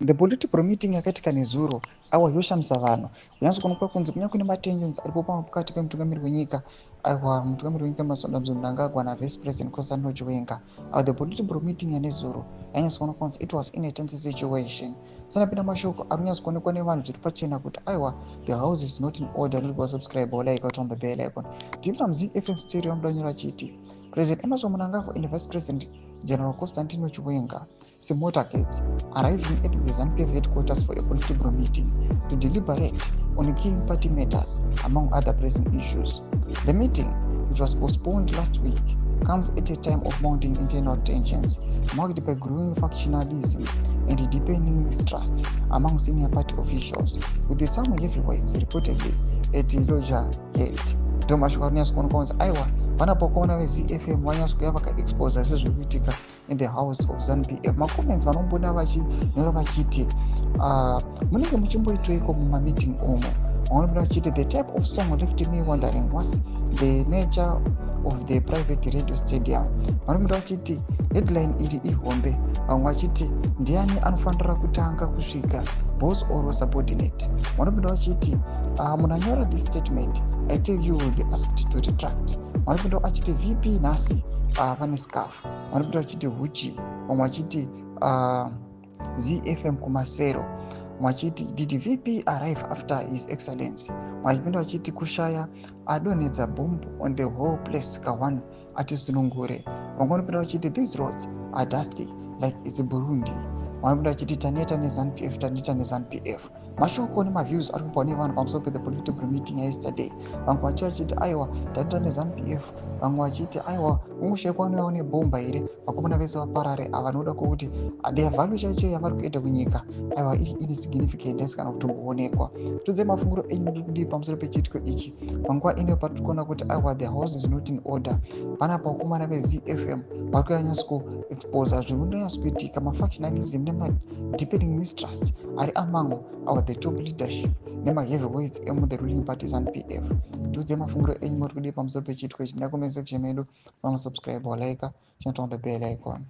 The political meeting yakaitika nezuro aiwa yoshamisa vanhu kunyazi kuonekwa kunzi kunyanga kune matensions aripo pakati pemutungamiri wenyika aiwa mutungamiri wenyika Mnangagwa navice president Kosazana Chiwenga. The political meeting yanezuro yanyatsa kuonekwa kunzi it was in a tense situation. Sanapinda mashoko ari kunyatsa kuonekwa nevanhu zviri pachena kuti aiwa the house is not in order. Riri subscribe like on the bell icon. Tiri ZFM stereo mudanyora chiti President Emmerson Mnangagwa and Vice President General Constantino Chiwenga motorcades arriving at the ZANU-PF headquarters for a political meeting to deliberate on key party matters, among other pressing issues. The meeting, which was postponed last week, comes at a time of mounting internal tensions, marked by growing factionalism and deepening mistrust among senior party officials, with some heavyweights reportedly at loggerhead. Ndomashoko arinyatsa kuonekwa kunzi aiwa vanapokuona veZFM vanyatsa kuuya vakaexposa sezviri kuitika in the house of ZANU-PF. Macomments vanombona vachinyora vachiti munenge muchimboitoiko mumameeting umo. Vanombona vachiti the type of song left me wondering what's the nature of the private radio stadium. Vanombona vachiti headline iri ihombe, vamwe vachiti ndiani anofanira kutanga kusvika, boss or subordinate. Vanombona vachiti munanyora this statement I tell you will be asked to retract. Vanopinda vachiti VP nhasi pane scarf. Vanopinda vachiti huchi, vamwe vachiti ZFM kumasero, vamwe vachiti did VP arrive after his excellency. Vachipinda vachiti kushaya adonhedza bomb on the whole place kawan ati sunungure. Vamwe vanopinda vachiti these roads are dusty like it's Burundi. Vanopinda vachiti taneta neZANU-PF. Mashoko nemaviews ari kubva nevanhu pamusoro pe the political meeting yesterday. Vamwe vachiti aiwa taneta neZANU-PF, vamwe vachiti aiwa kungoshayikwa neuyawo nebhomba here, vakomana vese vaparare. Ava vanoda kuti their value chaicho yavari kuita kunyika aiwa iri insignificant asikana kutomboonekwa. Tudze mafunguro enyu muri kudii pamusoro pechiitiko ichi. Panguva ino patiri kuona kuti aiwa the house is not in order. Panapa vakomana veZFM vari kuyanyatsa kuexposa zvinonyatsa kuitika, mafactionalism nemadeepening mistrust ari among the top leadership nemaheavyweights the ruling party ZANU-PF. Tudze mafunguro enyu muri kudii pamusoro pechiitiko ichi. Muna comment section medu, subscribe or like, turn on the bell icon.